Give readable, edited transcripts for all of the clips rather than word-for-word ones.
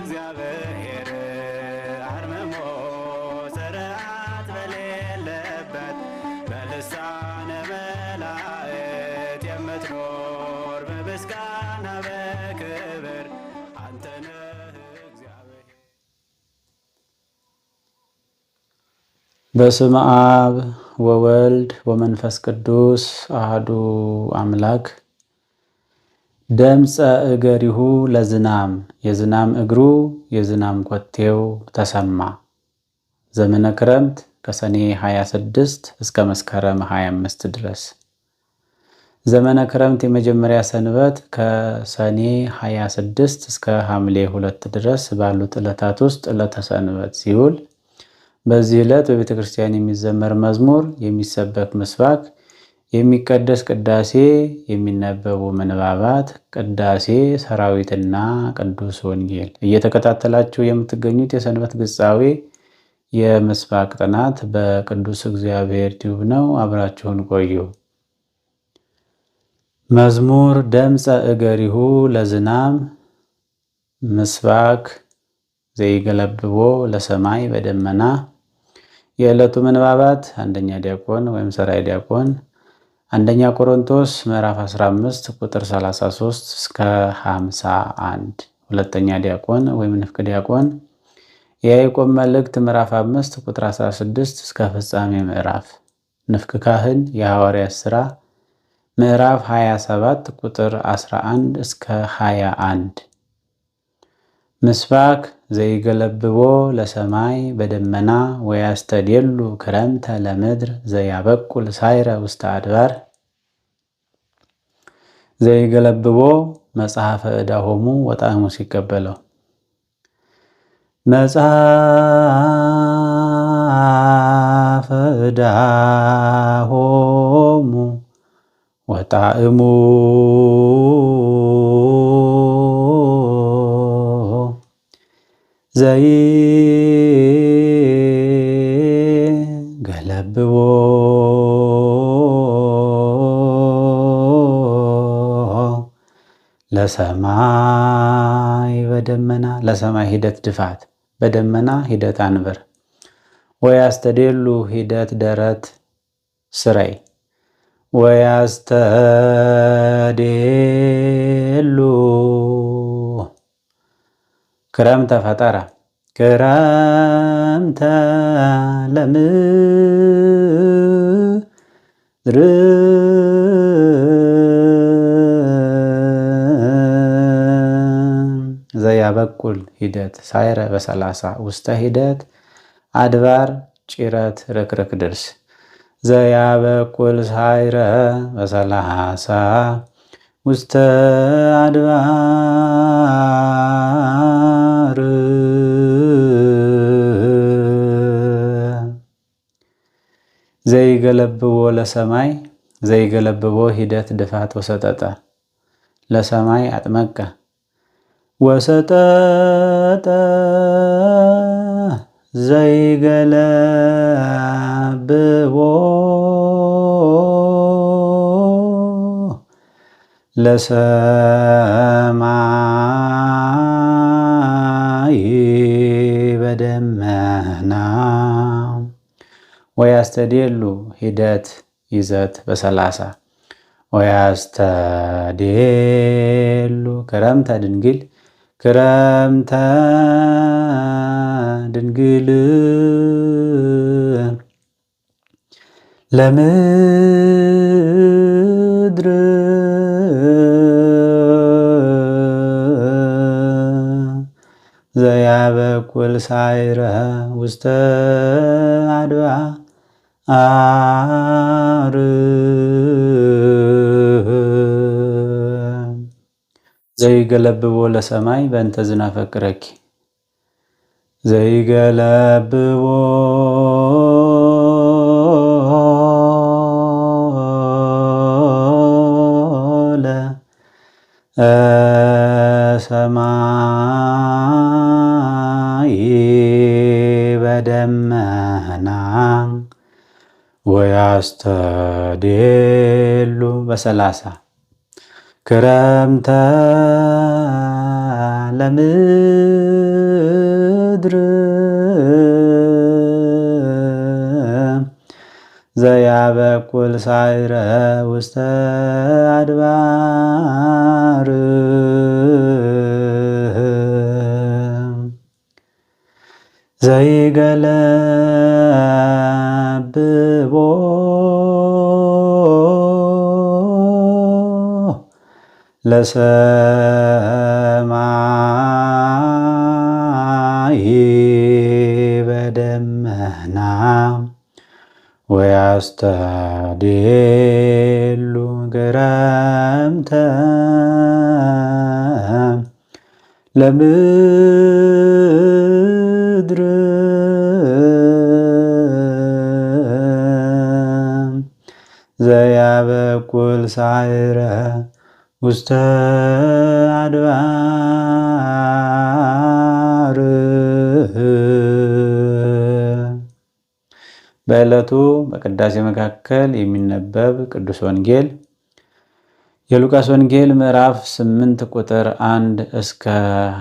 እግዚአብሔር አርምሞ ስርዓት በሌለበት በልሳነ መላእክት የምትኖር በምስጋና በክብር አንተ ነህ እግዚአብሔር። በስመ አብ ወወልድ ወመንፈስ ቅዱስ አሐዱ አምላክ። ደምፀ እገሪሁ ለዝናም፣ የዝናም እግሩ የዝናም ኮቴው ተሰማ። ዘመነ ክረምት ከሰኔ 26 እስከ መስከረም 25 ድረስ። ዘመነ ክረምት የመጀመሪያ ሰንበት ከሰኔ 26 እስከ ሐምሌ 2 ድረስ ባሉት ዕለታት ውስጥ ዕለተ ሰንበት ሲውል በዚህ ዕለት በቤተ ክርስቲያን የሚዘመር መዝሙር፣ የሚሰበክ ምስባክ፣ የሚቀደስ ቅዳሴ፣ የሚነበቡ ምንባባት፣ ቅዳሴ ሰራዊትና ቅዱስ ወንጌል እየተከታተላችሁ የምትገኙት የሰንበት ግጻዌ የምስባክ ጥናት በቅዱስ እግዚአብሔር ቲዩብ ነው። አብራችሁን ቆዩ። መዝሙር ደምፀ እገሪሁ ለዝናም፣ ምስባክ ዘይገለብቦ ለሰማይ በደመና። የዕለቱ ምንባባት አንደኛ ዲያቆን ወይም ሰራይ ዲያቆን አንደኛ ቆሮንቶስ ምዕራፍ 15 ቁጥር 33 እስከ 51፣ ሁለተኛ ዲያቆን ወይም ንፍቅ ዲያቆን የያዕቆብ መልእክት ምዕራፍ 5 ቁጥር 16 እስከ ፍጻሜ ምዕራፍ፣ ንፍቅ ካህን የሐዋርያት ሥራ ምዕራፍ 27 ቁጥር 11 እስከ 21። ምስባክ ዘይገለብቦ ለሰማይ በደመና ወያስተድየሉ ክረምተ ለምድር ዘያበቁል ሳይረ ውስተ አድባር። ዘይገለብቦ መጽሐፈ ዕዳሆሙ ወጣዕሙ ሲቀበለው መጽሐፈ ዕዳሆሙ ወጣዕሙ ዘይገለብቦ ለሰማይ በደመና፣ ለሰማይ ሂደት ድፋት፣ በደመና ሂደት አንብር፣ ወያስተድየሉ ሂደት ደረት ስረይ፣ ወያስተድየሉ ክረምተ ፈጠረ፣ ክረምተ ለምድር ዘያበቁል ሂደት ሳይረ በ30 ውስተ ሂደት አድባር ጭረት ርክርክ ድርስ። ዘያበቁል ሳይረ በ30 ውስተ አድባር ዘይገለብቦ ለሰማይ፣ ዘይገለብቦ ሂደት ድፋት ወሰጠጠ ለሰማይ አጥመቀ ወሰጠጠ ዘይገለብቦ ለሰማይ በደመና ወያስተድየሉ ሂደት ይዘት በ30 ወያስተድየሉ ክረምተ ድንግል፣ ክረምተ ድንግል ለምድር ዘያበቁል ሳይረ ውስተ አድባር ዘይገለብቦ ለሰማይ በእንተ ዝናፈቅረኪ፣ ዘይገለብቦ ለሰማይ በደመና ወያስተድየሉ በ30 ክረምተ ለምድር ዘያበቁል ሳይረ ውስተ አድባር ዘይገለብቦ ለሰማይ በደመና ወያስተዴሉ ገረምተ ለምድር ዘያበቁል ሳይረ ውስተ አድባር። በዕለቱ በቅዳሴ መካከል የሚነበብ ቅዱስ ወንጌል የሉቃስ ወንጌል ምዕራፍ 8 ቁጥር 1 እስከ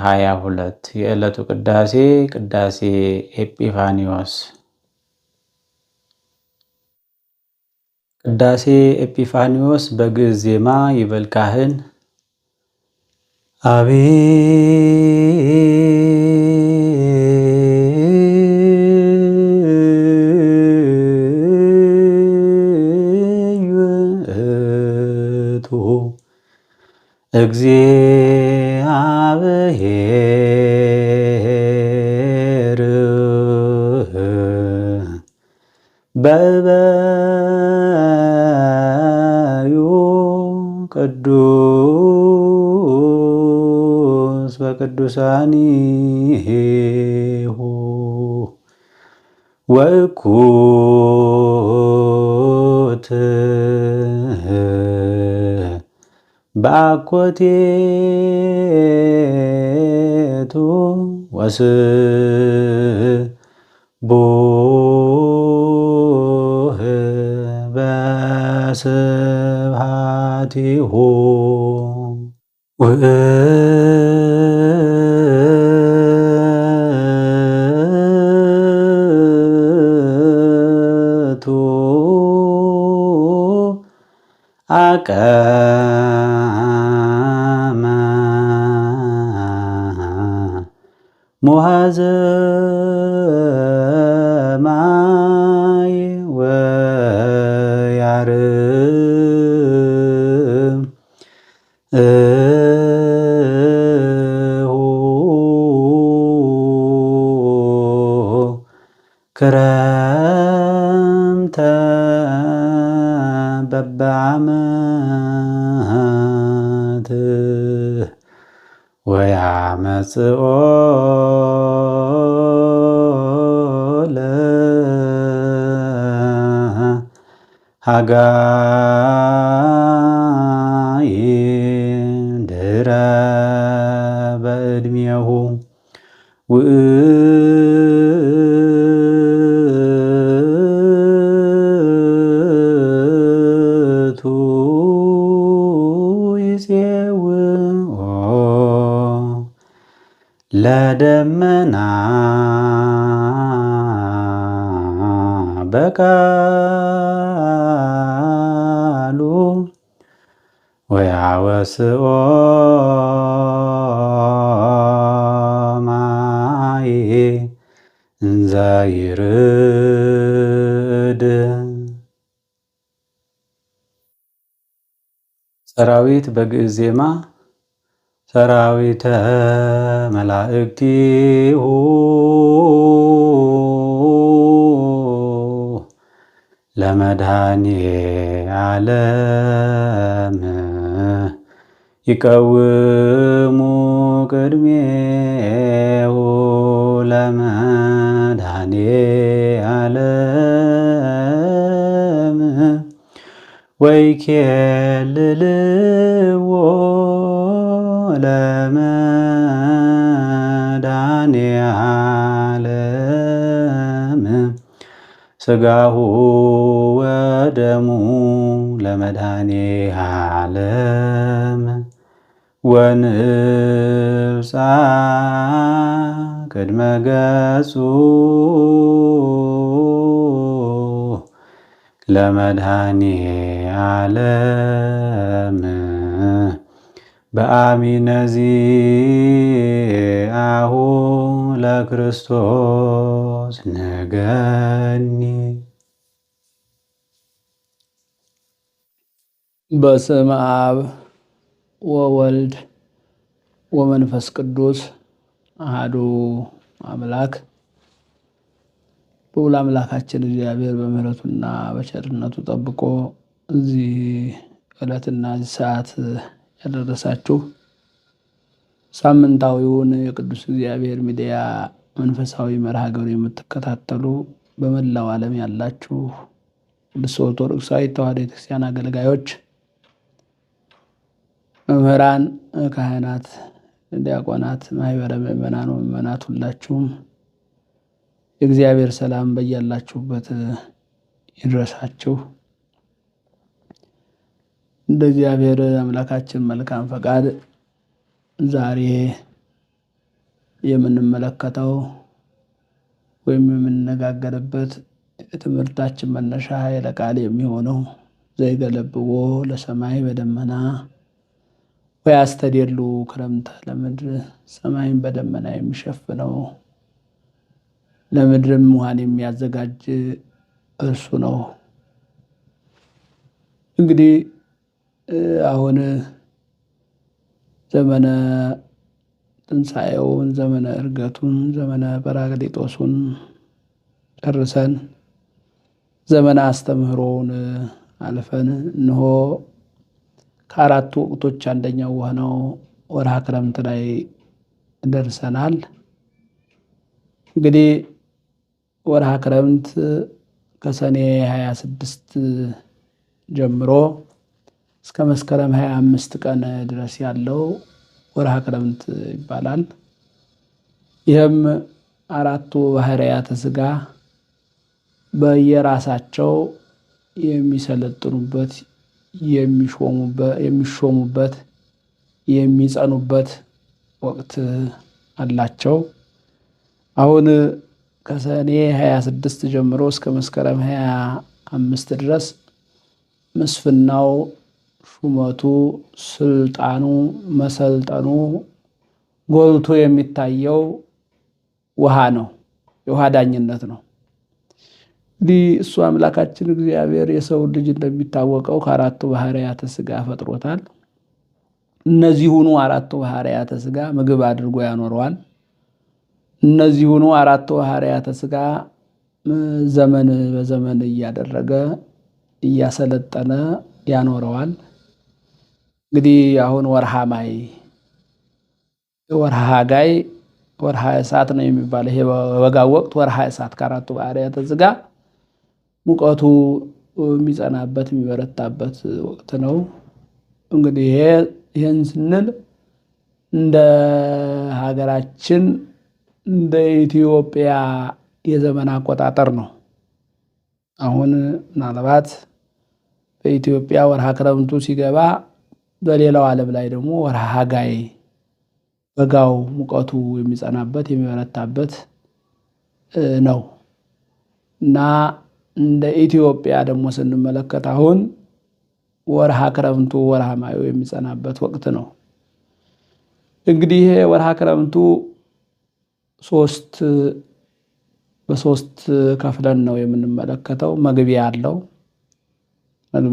22። የዕለቱ ቅዳሴ ቅዳሴ ኤጲፋኒዎስ። ቅዳሴ ኤጲፋኒዎስ በግዕዝ ዜማ ይበል ካህን እግዚአብሔር በበዩ ቅዱስ በቅዱሳኒሁ ወእኩት በአኮቴቱ ወስቡሕ በስብሐቲሁ ውእቱ አቀመ ሙሐዘ ማይ ወያርም ክረምተ በበዓመት ወያመጽኦ ለሃጋይ ድኅረ በዕድሜሁ ውእቱ ይፄውኦ ለደመና በቃሉ ወያወስኦ ማይ እንዘ ይርድ። ሰራዊት በግዕዝ ዜማ ሰራዊተ መላእክቲሁ ለመድኃኔ ዓለም ይቀውሙ ቅድሜሁ ለመድኃኔ ዓለም ወይኬልልዎ ለመድኃኔ ዓለም ሥጋሁ ወደሙ ለመድኃኔ ዓለም ወንብፃ ቅድመ ገጹ ለመድኃኔ ዓለም በአሚነ ዚአሁ ለክርስቶስ ንገኒ። በስመ አብ ወወልድ ወመንፈስ ቅዱስ አሐዱ አምላክ። በሁሉ አምላካችን እግዚአብሔር በምሕረቱና በቸርነቱ ጠብቆ እዚህ ዕለትና እዚህ ሰዓት ያደረሳችሁ ሳምንታዊውን የቅዱስ እግዚአብሔር ሚዲያ መንፈሳዊ መርሃ ግብር የምትከታተሉ በመላው ዓለም ያላችሁ ቅዱስ ኦርቶዶክሳዊት ተዋሕዶ ቤተክርስቲያን አገልጋዮች፣ መምህራን፣ ካህናት፣ ዲያቆናት፣ ማህበረ ምእመናን ወምእመናት ሁላችሁም የእግዚአብሔር ሰላም በያላችሁበት ይድረሳችሁ። እንደ እግዚአብሔር አምላካችን መልካም ፈቃድ ዛሬ የምንመለከተው ወይም የምንነጋገርበት የትምህርታችን መነሻ ኃይለ ቃል የሚሆነው ዘይገለብዎ ለሰማይ በደመና ወያስተድሉ ክረምተ ለምድር፣ ሰማይን በደመና የሚሸፍነው ለምድርም ውሃን የሚያዘጋጅ እርሱ ነው። እንግዲህ አሁን ዘመነ ትንሣኤውን፣ ዘመነ ዕርገቱን፣ ዘመነ ጰራቅሊጦሱን ጨርሰን ዘመነ አስተምህሮውን አልፈን እንሆ ከአራቱ ወቅቶች አንደኛው ሆነው ወርሃ ክረምት ላይ ደርሰናል። እንግዲህ ወርሃ ክረምት ከሰኔ 26 ጀምሮ እስከ መስከረም 25 ቀን ድረስ ያለው ወርሃ ክረምት ይባላል። ይህም አራቱ ባህርያተ ሥጋ በየራሳቸው የሚሰለጥኑበት፣ የሚሾሙበት፣ የሚጸኑበት ወቅት አላቸው። አሁን ከሰኔ 26 ጀምሮ እስከ መስከረም 25 ድረስ ምስፍናው፣ ሹመቱ፣ ስልጣኑ፣ መሰልጠኑ ጎልቶ የሚታየው ውሃ ነው። የውሃ ዳኝነት ነው። እንግዲህ እሱ አምላካችን እግዚአብሔር የሰው ልጅ እንደሚታወቀው ከአራቱ ባህርያተ ሥጋ ፈጥሮታል። እነዚሁኑ አራቱ ባህርያተ ሥጋ ምግብ አድርጎ ያኖረዋል። እነዚሁኑ አራቱ ባህርያተ ሥጋ ዘመን በዘመን እያደረገ እያሰለጠነ ያኖረዋል። እንግዲህ አሁን ወርሃ ማይ፣ ወርሃ ሐጋይ፣ ወርሃ እሳት ነው የሚባለው። ይሄ በበጋ ወቅት ወርሃ እሳት ከአራቱ ባህርያተ ሥጋ ሙቀቱ የሚጸናበት የሚበረታበት ወቅት ነው። እንግዲህ ይህን ስንል እንደ ሀገራችን እንደ ኢትዮጵያ የዘመን አቆጣጠር ነው። አሁን ምናልባት በኢትዮጵያ ወርሃ ክረምቱ ሲገባ በሌላው ዓለም ላይ ደግሞ ወርሃ ሐጋይ በጋው ሙቀቱ የሚጸናበት የሚበረታበት ነው እና እንደ ኢትዮጵያ ደግሞ ስንመለከት አሁን ወርሃ ክረምቱ ወርሃ ማዩ የሚጸናበት ወቅት ነው። እንግዲህ ወርሃ ክረምቱ በሶስት ከፍለን ነው የምንመለከተው። መግቢያ አለው።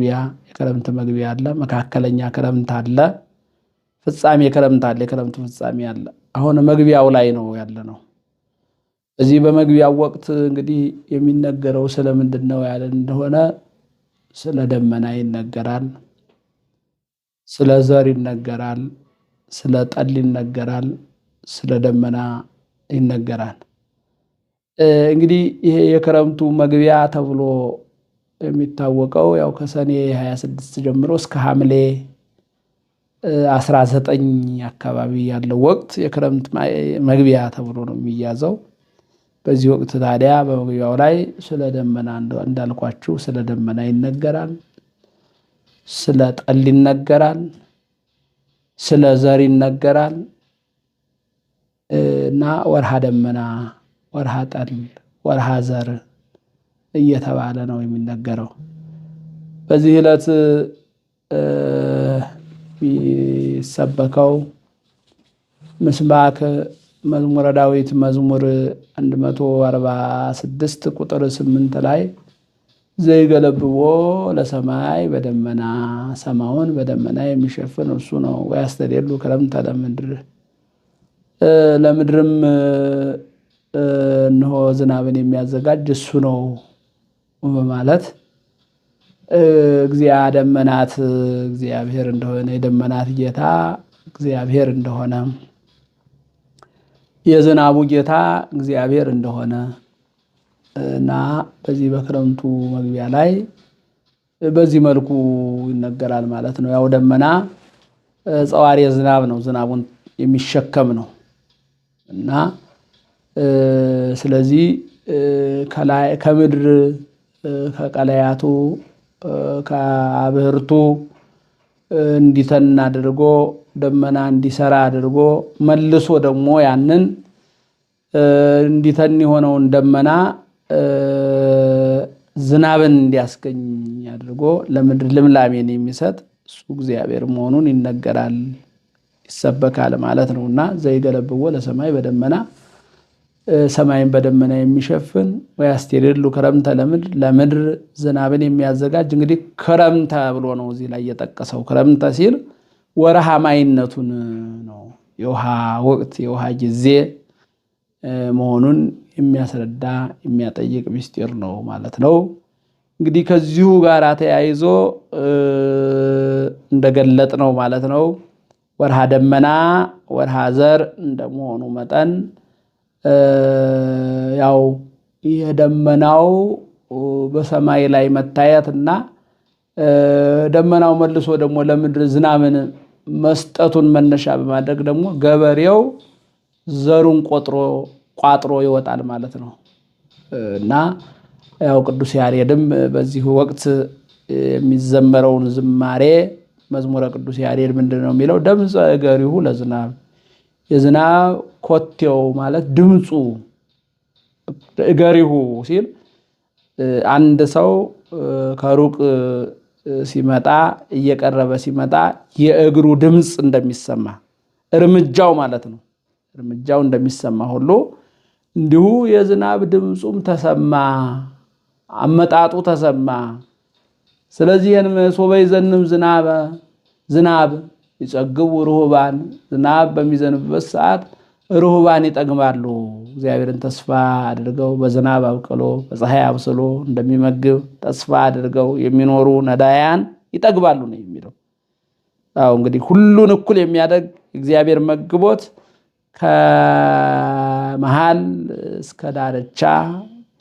የክረምት መግቢያ አለ። መካከለኛ ክረምት አለ። ፍጻሜ ክረምት አለ። የክረምቱ ፍጻሜ አለ። አሁን መግቢያው ላይ ነው ያለ ነው። እዚህ በመግቢያው ወቅት እንግዲህ የሚነገረው ስለምንድን ነው ያለን እንደሆነ ስለ ደመና ይነገራል፣ ስለ ዘር ይነገራል፣ ስለ ጠል ይነገራል፣ ስለ ደመና ይነገራል። እንግዲህ ይሄ የክረምቱ መግቢያ ተብሎ የሚታወቀው ያው ከሰኔ 26 ጀምሮ እስከ ሐምሌ 19 አካባቢ ያለው ወቅት የክረምት መግቢያ ተብሎ ነው የሚያዘው። በዚህ ወቅት ታዲያ በመግቢያው ላይ ስለ ደመና እንዳልኳችሁ ስለ ደመና ይነገራል፣ ስለ ጠል ይነገራል፣ ስለ ዘር ይነገራል እና ወርሃ ደመና፣ ወርሃ ጠል፣ ወርሃ ዘር እየተባለ ነው የሚነገረው። በዚህ ዕለት የሚሰበከው ምስባክ መዝሙረ ዳዊት መዝሙር 146 ቁጥር 8 ላይ ዘይገለብዎ ለሰማይ በደመና፣ ሰማዩን በደመና የሚሸፍን እርሱ ነው። ወያስተድሉ ክረምተ ለምድር፣ ለምድርም እነሆ ዝናብን የሚያዘጋጅ እሱ ነው በማለት ደመናት እግዚአብሔር እንደሆነ፣ የደመናት ጌታ እግዚአብሔር እንደሆነ፣ የዝናቡ ጌታ እግዚአብሔር እንደሆነ እና በዚህ በክረምቱ መግቢያ ላይ በዚህ መልኩ ይነገራል ማለት ነው። ያው ደመና ጸዋሪ ዝናብ ነው፣ ዝናቡን የሚሸከም ነው እና ስለዚህ ከላይ ከምድር ከቀለያቱ ከአብህርቱ እንዲተን አድርጎ ደመና እንዲሰራ አድርጎ መልሶ ደግሞ ያንን እንዲተን የሆነውን ደመና ዝናብን እንዲያስገኝ አድርጎ ለምድር ልምላሜን የሚሰጥ እሱ እግዚአብሔር መሆኑን ይነገራል፣ ይሰበካል ማለት ነውና ዘይገለብዎ ለሰማይ በደመና፣ ሰማይን በደመና የሚሸፍን ወያስቴድሉ ክረምተ ለምድር፣ ለምድር ዝናብን የሚያዘጋጅ። እንግዲህ ክረምተ ብሎ ነው እዚህ ላይ የጠቀሰው። ክረምተ ሲል ወርሃ ማይነቱን ነው፣ የውሃ ወቅት የውሃ ጊዜ መሆኑን የሚያስረዳ የሚያጠይቅ ምስጢር ነው ማለት ነው። እንግዲህ ከዚሁ ጋር ተያይዞ እንደገለጥ ነው ማለት ነው። ወርሃ ደመና ወርሃ ዘር እንደመሆኑ መጠን ያው የደመናው በሰማይ ላይ መታየትና ደመናው መልሶ ደግሞ ለምድር ዝናብን መስጠቱን መነሻ በማድረግ ደግሞ ገበሬው ዘሩን ቋጥሮ ይወጣል ማለት ነው እና ያው ቅዱስ ያሬድም በዚህ ወቅት የሚዘመረውን ዝማሬ መዝሙረ ቅዱስ ያሬድ ምንድነው የሚለው? ድምፀ እገሪሁ ለዝናብ፣ የዝናብ ኮቴው ማለት ድምፁ። እገሪሁ ሲል አንድ ሰው ከሩቅ ሲመጣ እየቀረበ ሲመጣ የእግሩ ድምፅ እንደሚሰማ እርምጃው ማለት ነው። እርምጃው እንደሚሰማ ሁሉ እንዲሁ የዝናብ ድምፁም ተሰማ፣ አመጣጡ ተሰማ። ስለዚህ ሶበ ይዘንም ዝናብ ይጸግቡ ርሁባን፣ ዝናብ በሚዘንብበት ሰዓት ርሁባን ይጠግባሉ። እግዚአብሔርን ተስፋ አድርገው በዝናብ አብቅሎ በፀሐይ አብስሎ እንደሚመግብ ተስፋ አድርገው የሚኖሩ ነዳያን ይጠግባሉ ነው የሚለው። አዎ እንግዲህ ሁሉን እኩል የሚያደርግ እግዚአብሔር መግቦት ከመሃል እስከ ዳርቻ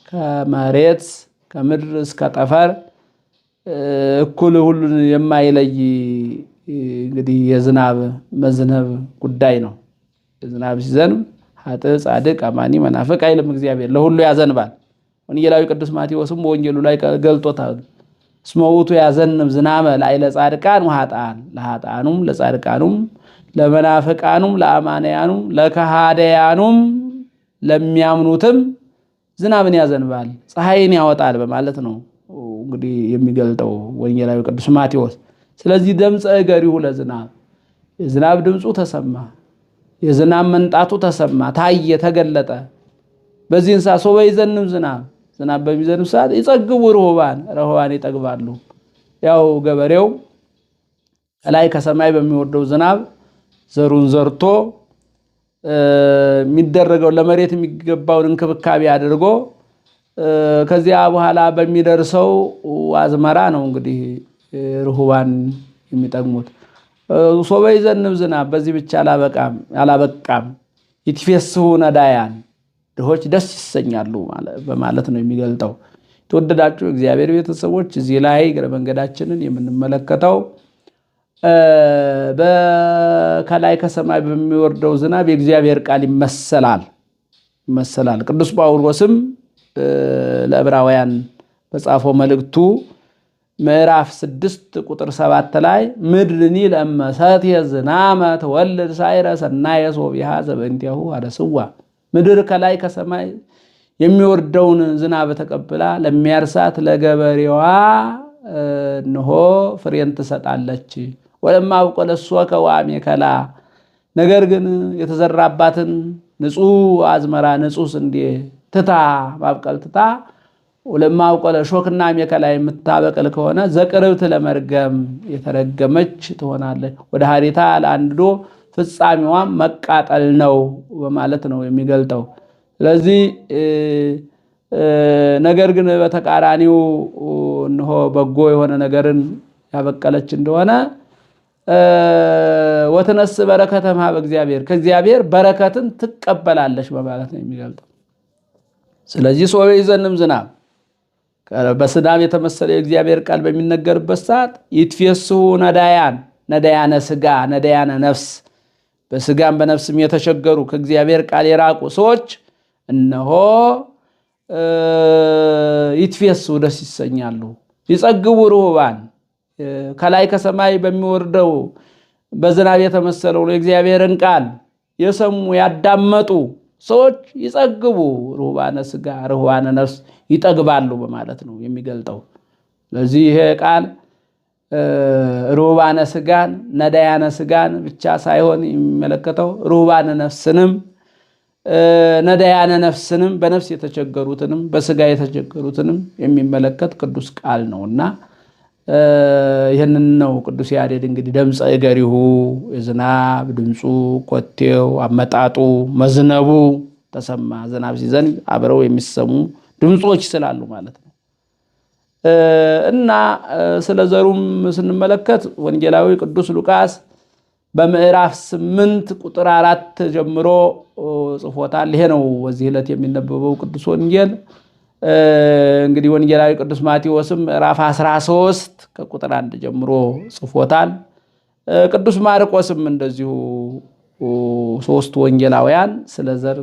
ከመሬት ከምድር እስከ ጠፈር እኩል ሁሉን የማይለይ እንግዲህ የዝናብ መዝነብ ጉዳይ ነው። ዝናብ ሲዘንብ ኃጥእ ጻድቅ አማኒ መናፍቅ አይልም እግዚአብሔር፣ ለሁሉ ያዘንባል። ወንጌላዊ ቅዱስ ማቴዎስም በወንጌሉ ላይ ገልጦታል። እስመ ውእቱ ያዘንብ ዝናመ ላዕለ ጻድቃን ወኃጥአን፣ ለኃጥአኑም ለጻድቃኑም ለመናፍቃኑም ለአማንያኑም ለከሃደያኑም ለሚያምኑትም ዝናብን ያዘንባል፣ ፀሐይን ያወጣል በማለት ነው እንግዲህ የሚገልጠው ወንጌላዊ ቅዱስ ማቴዎስ። ስለዚህ ድምፀ እገሪሁ ለዝናብ፣ የዝናብ ድምፁ ተሰማ፣ የዝናብ መንጣቱ ተሰማ፣ ታየ፣ ተገለጠ። በዚህን ሰዓት ሶበ ይዘንም ዝናብ በሚዘንብ ሰዓት ይጸግቡ ርሁባን ይጠግባሉ። ያው ገበሬው ከላይ ከሰማይ በሚወርደው ዝናብ ዘሩን ዘርቶ የሚደረገው ለመሬት የሚገባውን እንክብካቤ አድርጎ ከዚያ በኋላ በሚደርሰው አዝመራ ነው እንግዲህ ርሁባን የሚጠግሙት። ሶበ ይዘንም ዝናብ በዚህ ብቻ አላበቃም። ይትፌስሑ ነዳያን፣ ድሆች ደስ ይሰኛሉ በማለት ነው የሚገልጠው። የተወደዳችሁ እግዚአብሔር ቤተሰቦች እዚህ ላይ እግረ መንገዳችንን የምንመለከተው ከላይ ከሰማይ በሚወርደው ዝናብ የእግዚአብሔር ቃል ይመሰላል። ቅዱስ ጳውሎስም ለዕብራውያን በጻፈው መልእክቱ ምዕራፍ 6 ቁጥር 7 ላይ ምድርኒ ለመሰት የዝናመ ተወልድ ሳይረ ሰናየ ሶቢሃ ዘበእንቲአሁ አረስዋ። ምድር ከላይ ከሰማይ የሚወርደውን ዝናብ ተቀብላ ለሚያርሳት ለገበሬዋ እንሆ ፍሬን ትሰጣለች። ወለማ አብቆለ ሶከ ወአሜከላ፣ ነገር ግን የተዘራባትን ንጹሕ አዝመራ ንጹሕ ስንዴ ትታ ማብቀል ትታ ወለማ አብቆለ ሾክና አሜከላ የምታበቅል ከሆነ ዘቅርብት ለመርገም የተረገመች ትሆናለች። ወደ ሀሪታ ለአንድዶ ፍጻሜዋም መቃጠል ነው በማለት ነው የሚገልጠው። ስለዚህ ነገር ግን በተቃራኒው እንሆ በጎ የሆነ ነገርን ያበቀለች እንደሆነ ወትነስ በረከተ እምኀበ እግዚአብሔር፣ ከእግዚአብሔር በረከትን ትቀበላለች በማለት ነው የሚገልጠው። ስለዚህ ሶበ ይዘንም ዝናብ በዝናብ የተመሰለ የእግዚአብሔር ቃል በሚነገርበት ሰዓት ይትፌስሑ ነዳያነ ሥጋ ነዳያነ ነፍስ፣ በሥጋም በነፍስም የተቸገሩ ከእግዚአብሔር ቃል የራቁ ሰዎች እነሆ ይትፌስሑ ደስ ይሰኛሉ። ይጸግቡ ርሁባን፣ ከላይ ከሰማይ በሚወርደው በዝናብ የተመሰለው የእግዚአብሔርን ቃል የሰሙ ያዳመጡ ሰዎች ይጸግቡ፣ ርሁባነ ሥጋ ርሁባነ ነፍስ ይጠግባሉ በማለት ነው የሚገልጠው። ስለዚህ ይሄ ቃል ርሁባነ ሥጋን ነዳያነ ሥጋን ብቻ ሳይሆን የሚመለከተው ርሁባነ ነፍስንም ነዳያነ ነፍስንም በነፍስ የተቸገሩትንም በሥጋ የተቸገሩትንም የሚመለከት ቅዱስ ቃል ነውና ይህንን ነው ቅዱስ ያሬድ እንግዲህ ደምፀ እገሪሁ፣ የዝናብ ድምፁ፣ ኮቴው፣ አመጣጡ፣ መዝነቡ ተሰማ። ዝናብ ሲዘንብ አብረው የሚሰሙ ድምፆች ስላሉ ማለት ነው። እና ስለ ዘሩም ስንመለከት ወንጌላዊ ቅዱስ ሉቃስ በምዕራፍ 8 ቁጥር 4 ጀምሮ ጽፎታል። ይሄ ነው በዚህ ዕለት የሚነበበው ቅዱስ ወንጌል። እንግዲህ ወንጌላዊ ቅዱስ ማቴዎስም ምዕራፍ 13 ከቁጥር 1 ጀምሮ ጽፎታል። ቅዱስ ማርቆስም እንደዚሁ ሶስት ወንጌላውያን ስለ ዘር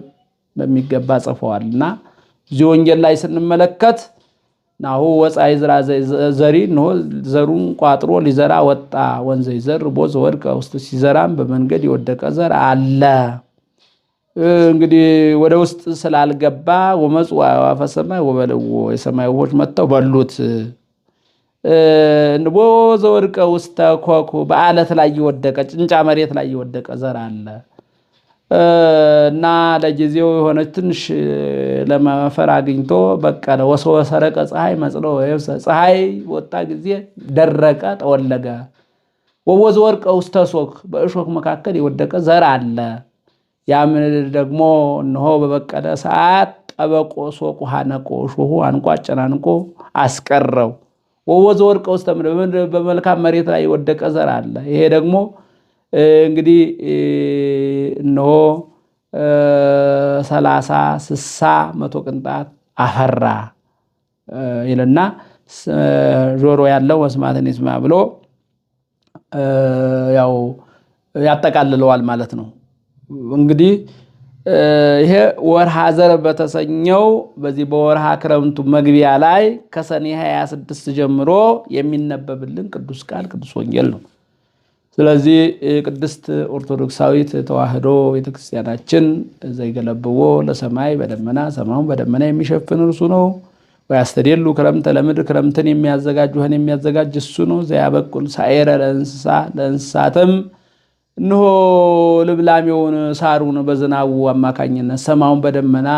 በሚገባ ጽፈዋልና እዚህ ወንጌል ላይ ስንመለከት ናሁ ወፃ ይዝራ ዘሪ ነው፣ ዘሩን ቋጥሮ ሊዘራ ወጣ። ወንዘ ይዘር ቦ ዘወድቀ ውስጥ፣ ሲዘራም በመንገድ የወደቀ ዘር አለ። እንግዲህ ወደ ውስጥ ስላልገባ ወመፁ አዕዋፈ ሰማይ ወበልዎ፣ የሰማይ ወፎች መጥተው በሉት። እንቦ ዘወድቀ ውስተ ኮኩ፣ በአለት ላይ የወደቀ ጭንጫ መሬት ላይ የወደቀ ዘር አለ እና ለጊዜው የሆነች ትንሽ ለመፈር አግኝቶ በቀለ። ወሰወ ሰረቀ ፀሐይ መጽሎ፣ ፀሐይ ወጣ ጊዜ ደረቀ ጠወለገ። ወቦ ዘወድቀ ውስተ ሶክ፣ በእሾክ መካከል የወደቀ ዘር አለ። ያም ደግሞ እነሆ በበቀለ ሰዓት ጠበቆ ሶቁ ሐነቆ፣ እሾሁ አንቆ አጨናንቆ አስቀረው። ወቦ ዘወድቀ ውስተ ምድር፣ በመልካም መሬት ላይ የወደቀ ዘር አለ። ይሄ ደግሞ እንግዲህ እነሆ 30 60 100 ቅንጣት አፈራ ይልና ጆሮ ያለው መስማትን ይስማ ብሎ ያው ያጠቃልለዋል ማለት ነው። እንግዲህ ይሄ ወርሃ ዘር በተሰኘው በዚህ በወርሃ ክረምቱ መግቢያ ላይ ከሰኔ 26 ጀምሮ የሚነበብልን ቅዱስ ቃል ቅዱስ ወንጌል ነው። ስለዚህ ቅድስት ኦርቶዶክሳዊት ተዋሕዶ ቤተክርስቲያናችን ዘይገለብዎ ለሰማይ በደመና ሰማዩን በደመና የሚሸፍን እርሱ ነው። ወያስተዴሉ ክረምተ ለምድር፣ ክረምትን የሚያዘጋጅ ውሃን የሚያዘጋጅ እሱ ነው። ዘያበቁል ሳዕረ ለእንስሳትም፣ እነሆ ልምላሜውን ሳሩን በዝናቡ አማካኝነት ሰማዩን በደመና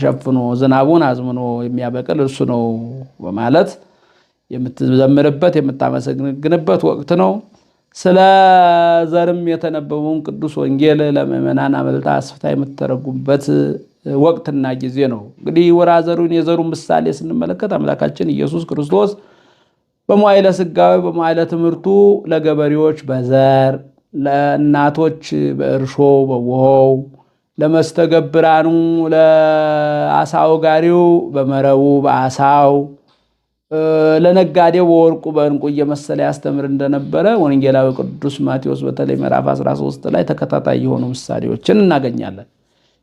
ሸፍኖ ዝናቡን አዝምኖ የሚያበቅል እርሱ ነው በማለት የምትዘምርበት የምታመሰግንበት ወቅት ነው። ስለ ዘርም የተነበበውን ቅዱስ ወንጌል ለምእመናን አመልታ አስፍታ የምትተረጉምበት ወቅትና ጊዜ ነው። እንግዲህ ወርሃ ዘሩን የዘሩን ምሳሌ ስንመለከት አምላካችን ኢየሱስ ክርስቶስ በመዋዕለ ሥጋዌ በመዋዕለ ትምህርቱ ለገበሬዎች በዘር፣ ለእናቶች በእርሾ በውሃው፣ ለመስተገብራኑ ለአሳው ጋሪው በመረቡ በአሳው፣ ለነጋዴው በወርቁ በዕንቁ እየመሰለ ያስተምር እንደነበረ ወንጌላዊ ቅዱስ ማቴዎስ በተለይ ምዕራፍ 13 ላይ ተከታታይ የሆኑ ምሳሌዎችን እናገኛለን።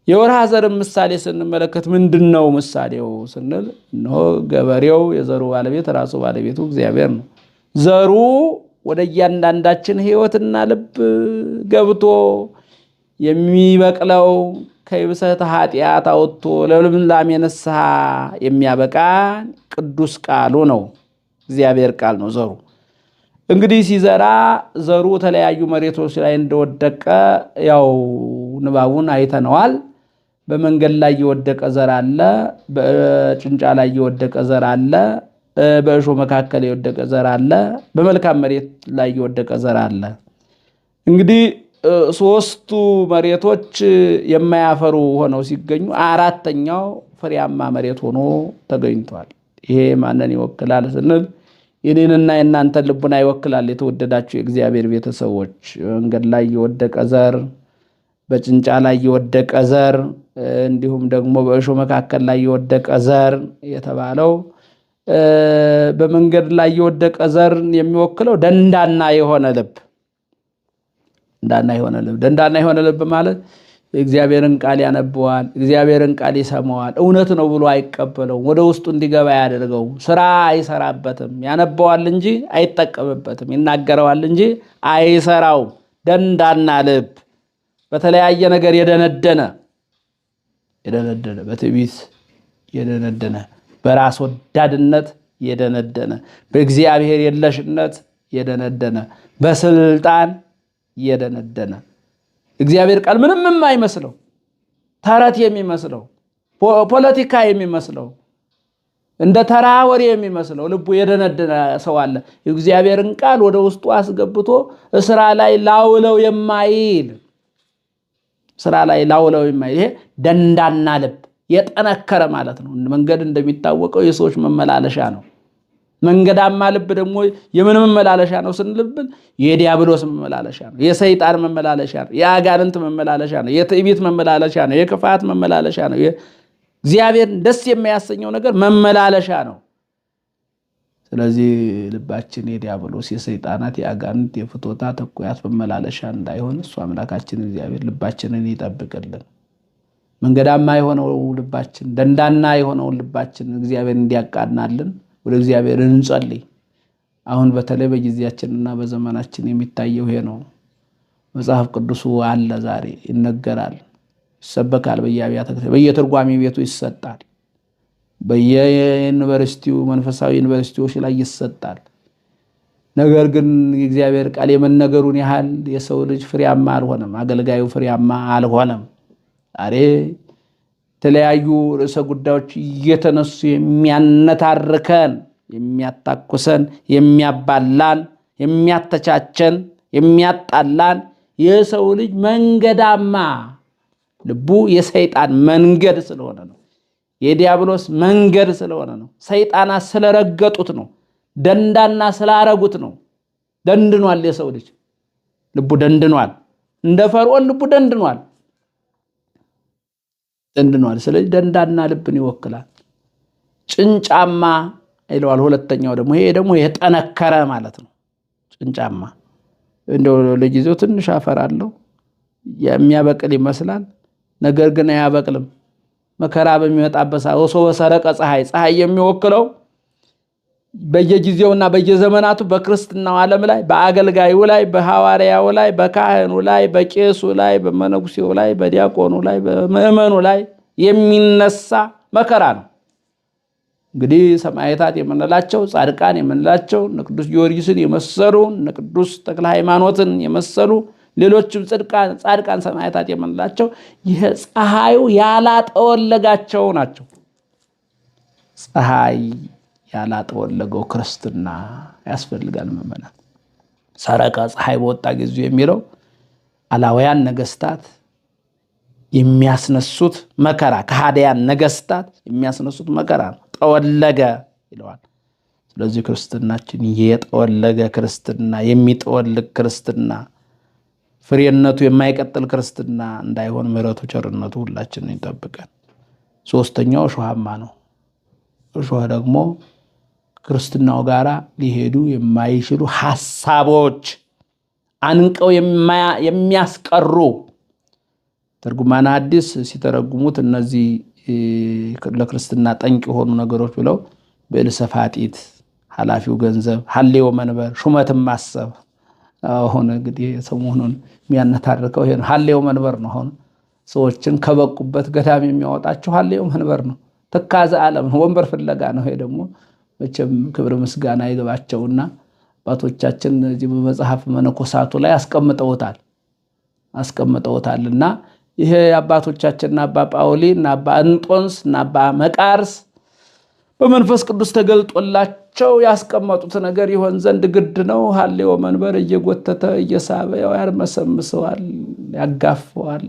የወርሃ ዘርም ምሳሌ ስንመለከት ምንድነው ምሳሌው ስንል እነሆ ገበሬው የዘሩ ባለቤት ራሱ ባለቤቱ እግዚአብሔር ነው። ዘሩ ወደ እያንዳንዳችን ሕይወትና ልብ ገብቶ የሚበቅለው ከይብሰት ኃጢአት አውጥቶ ለልምላሜ ንስሐ የሚያበቃን ቅዱስ ቃሉ ነው። እግዚአብሔር ቃል ነው ዘሩ። እንግዲህ ሲዘራ ዘሩ የተለያዩ መሬቶች ላይ እንደወደቀ ያው ንባቡን አይተነዋል። በመንገድ ላይ የወደቀ ዘር አለ፣ በጭንጫ ላይ የወደቀ ዘር አለ፣ በእሾህ መካከል የወደቀ ዘር አለ፣ በመልካም መሬት ላይ የወደቀ ዘር አለ። እንግዲህ ሶስቱ መሬቶች የማያፈሩ ሆነው ሲገኙ አራተኛው ፍሬያማ መሬት ሆኖ ተገኝቷል። ይሄ ማንን ይወክላል ስንል የኔንና የእናንተን ልቡና ይወክላል። የተወደዳችሁ የእግዚአብሔር ቤተሰቦች በመንገድ ላይ የወደቀ ዘር፣ በጭንጫ ላይ የወደቀ ዘር እንዲሁም ደግሞ በእሾህ መካከል ላይ የወደቀ ዘር የተባለው በመንገድ ላይ የወደቀ ዘር የሚወክለው ደንዳና የሆነ ልብ ደንዳና የሆነ ልብ ማለት እግዚአብሔርን ቃል ያነበዋል፣ እግዚአብሔርን ቃል ይሰማዋል፣ እውነት ነው ብሎ አይቀበለውም፣ ወደ ውስጡ እንዲገባ ያደርገው፣ ስራ አይሰራበትም፣ ያነበዋል እንጂ አይጠቀምበትም፣ ይናገረዋል እንጂ አይሰራውም። ደንዳና ልብ በተለያየ ነገር የደነደነ በትዕቢት የደነደነ፣ በራስ ወዳድነት የደነደነ፣ በእግዚአብሔር የለሽነት የደነደነ፣ በስልጣን የደነደነ እግዚአብሔር ቃል ምንም የማይመስለው ተረት የሚመስለው ፖለቲካ የሚመስለው እንደ ተራ ወሬ የሚመስለው ልቡ የደነደነ ሰው አለ። እግዚአብሔርን ቃል ወደ ውስጡ አስገብቶ ስራ ላይ ላውለው የማይል ይሄ ደንዳና ልብ የጠነከረ ማለት ነው። መንገድ እንደሚታወቀው የሰዎች መመላለሻ ነው። መንገዳማ ልብ ደግሞ የምን መመላለሻ ነው ስንልብን የዲያብሎስ መመላለሻ ነው፣ የሰይጣን መመላለሻ ነው፣ የአጋንንት መመላለሻ ነው፣ የትዕቢት መመላለሻ ነው፣ የክፋት መመላለሻ ነው። እግዚአብሔር ደስ የሚያሰኘው ነገር መመላለሻ ነው። ስለዚህ ልባችን የዲያብሎስ፣ የሰይጣናት፣ የአጋንንት፣ የፍቶታት እኩያት መመላለሻ እንዳይሆን እሱ አምላካችን እግዚአብሔር ልባችንን ይጠብቅልን። መንገዳማ የሆነው ልባችን፣ ደንዳና የሆነው ልባችን እግዚአብሔር እንዲያቃናልን ወደ እግዚአብሔር እንጸልይ። አሁን በተለይ በጊዜያችንና በዘመናችን የሚታየው ይሄ ነው። መጽሐፍ ቅዱሱ አለ፣ ዛሬ ይነገራል፣ ይሰበካል፣ በየትርጓሜ ቤቱ ይሰጣል፣ በየዩኒቨርሲቲው መንፈሳዊ ዩኒቨርሲቲዎች ላይ ይሰጣል። ነገር ግን የእግዚአብሔር ቃል የመነገሩን ያህል የሰው ልጅ ፍሬያማ አልሆነም፣ አገልጋዩ ፍሬያማ አልሆነም። ዛሬ የተለያዩ ርዕሰ ጉዳዮች እየተነሱ የሚያነታርከን፣ የሚያታኩሰን፣ የሚያባላን፣ የሚያተቻቸን፣ የሚያጣላን የሰው ልጅ መንገዳማ ልቡ የሰይጣን መንገድ ስለሆነ ነው። የዲያብሎስ መንገድ ስለሆነ ነው። ሰይጣናት ስለረገጡት ነው። ደንዳና ስላረጉት ነው። ደንድኗል። የሰው ልጅ ልቡ ደንድኗል። እንደ ፈርዖን ልቡ ደንድኗል። ስለዚህ ደንዳና ልብን ይወክላል። ጭንጫማ ይለዋል ሁለተኛው ደግሞ። ይሄ ደግሞ የጠነከረ ማለት ነው። ጭንጫማ እንደው ለጊዜው ትንሽ አፈር አለው፣ የሚያበቅል ይመስላል፣ ነገር ግን አያበቅልም። መከራ በሚመጣበት ሰዓት በሰረቀ ፀሐይ የሚወክለው በየጊዜውና በየዘመናቱ በክርስትናው ዓለም ላይ በአገልጋዩ ላይ፣ በሐዋርያው ላይ፣ በካህኑ ላይ፣ በቄሱ ላይ፣ በመነኩሴው ላይ፣ በዲያቆኑ ላይ፣ በምእመኑ ላይ የሚነሳ መከራ ነው። እንግዲህ ሰማዕታት የምንላቸው፣ ጻድቃን የምንላቸው እነ ቅዱስ ጊዮርጊስን የመሰሉ እነ ቅዱስ ተክለ ሃይማኖትን የመሰሉ ሌሎችም ጻድቃን ሰማዕታት የምንላቸው ይህ ፀሐዩ ያላጠወለጋቸው ናቸው። ፀሐይ ያላጠወለገው ክርስትና ያስፈልጋል ምእመናን። ሰረቀ ፀሐይ በወጣ ጊዜ የሚለው አላውያን ነገስታት የሚያስነሱት መከራ፣ ከሃዲያን ነገስታት የሚያስነሱት መከራ ነው። ጠወለገ ይለዋል። ስለዚህ ክርስትናችን የጠወለገ ክርስትና፣ የሚጠወልግ ክርስትና፣ ፍሬነቱ የማይቀጥል ክርስትና እንዳይሆን ምሕረቱ ቸርነቱ ሁላችንን ይጠብቀን። ሶስተኛው እሾሃማ ነው። እሾህ ደግሞ ክርስትናው ጋር ሊሄዱ የማይችሉ ሐሳቦች አንቀው የሚያስቀሩ ትርጉማነ ሐዲስ ሲተረጉሙት እነዚህ ለክርስትና ጠንቅ የሆኑ ነገሮች ብለው ብዕልሰ ፋጢት፣ ኃላፊው ገንዘብ፣ ሀሌዮ መንበር፣ ሹመትን ማሰብ። አሁን እንግዲህ ሰሞኑን የሚያነታርከው ይሄ ሀሌዮ መንበር ነው። አሁን ሰዎችን ከበቁበት ገዳም የሚያወጣቸው ሀሌዮ መንበር ነው። ትካዘ ዓለም ወንበር ፍለጋ ነው። ይሄ ደግሞ መቼም ክብር ምስጋና ይገባቸውና አባቶቻችን እዚህ በመጽሐፍ መነኮሳቱ ላይ አስቀምጠውታልና ይሄ አባቶቻችንና አባ ጳውሊ እና አባ እንጦንስ እና አባ መቃርስ በመንፈስ ቅዱስ ተገልጦላቸው ያስቀመጡት ነገር ይሆን ዘንድ ግድ ነው። ሀሌዮ መንበር እየጎተተ እየሳበ ያርመሰምሰዋል፣ ያጋፈዋል።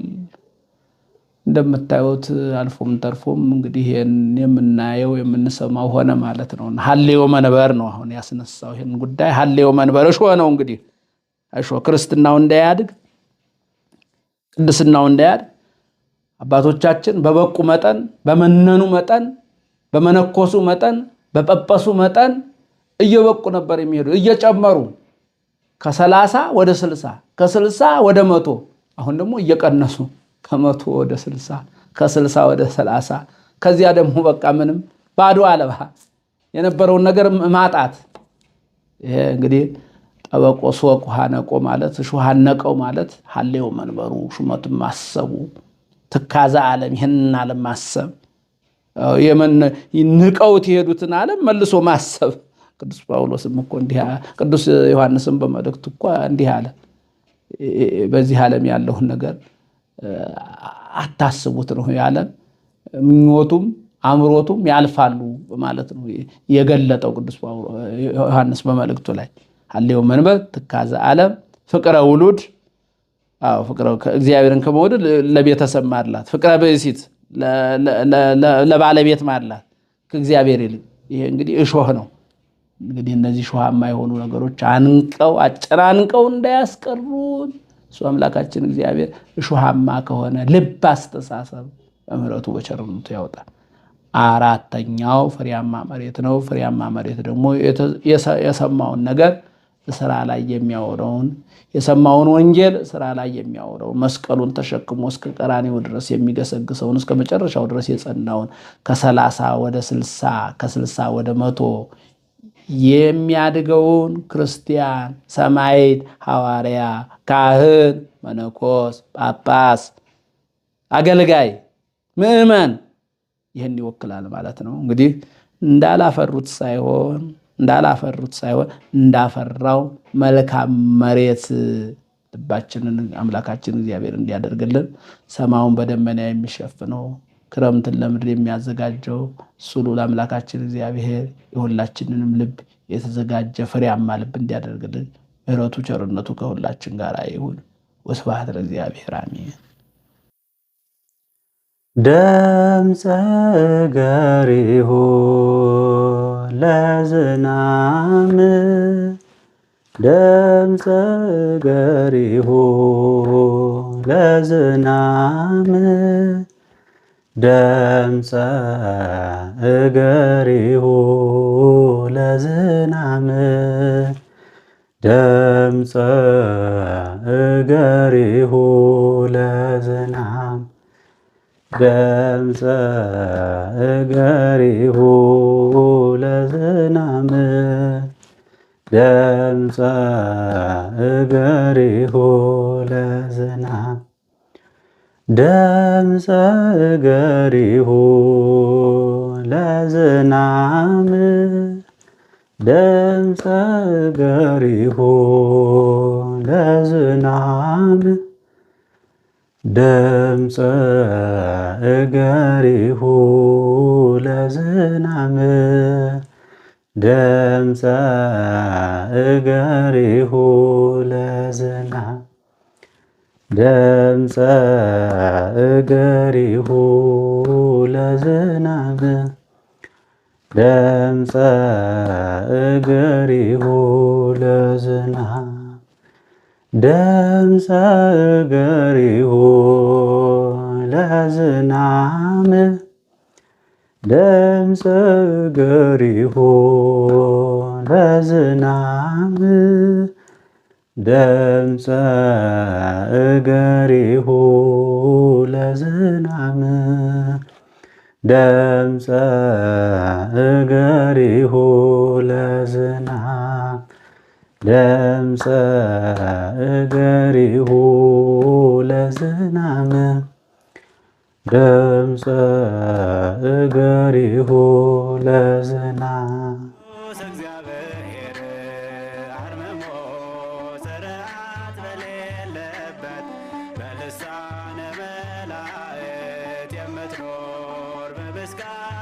እንደምታዩት አልፎም ተርፎም እንግዲህ የምናየው የምንሰማው ሆነ ማለት ነው። ሀሌዮ መንበር ነው አሁን ያስነሳው ይሄን ጉዳይ። ሀሌዮ መንበር እሾህ ነው እንግዲህ እሾህ ክርስትናው እንዳያድግ፣ ቅድስናው እንዳያድግ አባቶቻችን በበቁ መጠን፣ በመነኑ መጠን፣ በመነኮሱ መጠን፣ በጳጳሱ መጠን እየበቁ ነበር የሚሄዱ እየጨመሩ ከ30 ወደ 60 ከ60 ወደ 100 አሁን ደግሞ እየቀነሱ ከ100 ወደ 60 ከ60 ወደ 30 ከዚያ ደግሞ በቃ ምንም ባዶ አለባ የነበረውን ነገር ማጣት። ይሄ እንግዲህ ጠበቆ ሶቅ ሐነቆ ማለት ሹሃነቀው ማለት ሀሌዮ መንበሩ ሹመቱን ማሰቡ ትካዘ ዓለም ይሄንን ዓለም ማሰብ ንቀውት የሄዱትን ዓለም መልሶ ማሰብ። ቅዱስ ጳውሎስም እኮ እንዲህ ቅዱስ ዮሐንስም በመልእክቱ እኮ እንዲህ አለ፣ በዚህ ዓለም ያለውን ነገር አታስቡት ነው ያለ። ምኞቱም አምሮቱም ያልፋሉ ማለት ነው የገለጠው ቅዱስ ዮሐንስ በመልእክቱ ላይ። ሀሌዮ መንበር ትካዘ ዓለም ፍቅረ ውሉድ፣ ፍቅረ እግዚአብሔርን ከመውደድ ለቤተሰብ ማድላት፣ ፍቅረ ብእሲት ለባለቤት ማድላት ከእግዚአብሔር ይልቅ። ይሄ እንግዲህ እሾህ ነው። እንግዲህ እነዚህ ሾሃማ የሆኑ ነገሮች አንቀው አጨናንቀው እንዳያስቀሩን እሱ አምላካችን እግዚአብሔር እሾሃማ ከሆነ ልብ አስተሳሰብ በምሕረቱ በቸርነቱ ያወጣል። አራተኛው ፍሬያማ መሬት ነው። ፍሬያማ መሬት ደግሞ የሰማውን ነገር ስራ ላይ የሚያወራውን የሰማውን ወንጌል ስራ ላይ የሚያወራውን መስቀሉን ተሸክሞ እስከ ቀራንዮ ድረስ የሚገሰግሰውን እስከ መጨረሻው ድረስ የጸናውን ከ30 ወደ 60 ከ60 ወደ 100 የሚያድገውን ክርስቲያን፣ ሰማዕት፣ ሐዋርያ፣ ካህን፣ መነኮስ፣ ጳጳስ፣ አገልጋይ፣ ምዕመን ይህን ይወክላል ማለት ነው። እንግዲህ እንዳላፈሩት ሳይሆን እንዳፈራው መልካም መሬት ልባችንን አምላካችን እግዚአብሔር እንዲያደርግልን ሰማዩን በደመና የሚሸፍነው ክረምትን ለምድር የሚያዘጋጀው እሱ ልዑል አምላካችን እግዚአብሔር የሁላችንንም ልብ የተዘጋጀ ፍሬያማ ልብ እንዲያደርግልን ምሕረቱ ቸርነቱ ከሁላችን ጋር ይሁን። ወስብሐት ለእግዚአብሔር አሜን። ድምፀ እገሪሁ ለዝናም ድምፀ እገሪሁ ለዝናም ድምፀ እገሪሁ ለዝናም ድምፀ እገሪሁ ለዝናም ድምፀ እገሪሁ ለዝናም ድምፀ እገሪሁ ለዝናም ድምፀ እገሪሁ ለዝናም ድምፀ እገሪሁ ለዝናም ድምፀ እገሪሁ ለዝናም ድምፀ እገሪሁ ለዝናም ድምፀ እገሪሁ ለዝናም ድምፀ እገሪሁ ለዝናም ድምፀ እገሪሁ ለዝናም ድምፀ እገሪሁ ለዝናም ደምፀ እገሪሁ ለዝናም ደምፀ እገሪሁ ለዝናም ደምፀ እገሪሁ ለዝናም ደምፀ እገሪሁ ለዝናም እግዚአብሔር አርምሞ ስርዓት በሌለበት በልሳነ መላእክት የምትኖር በምስጋና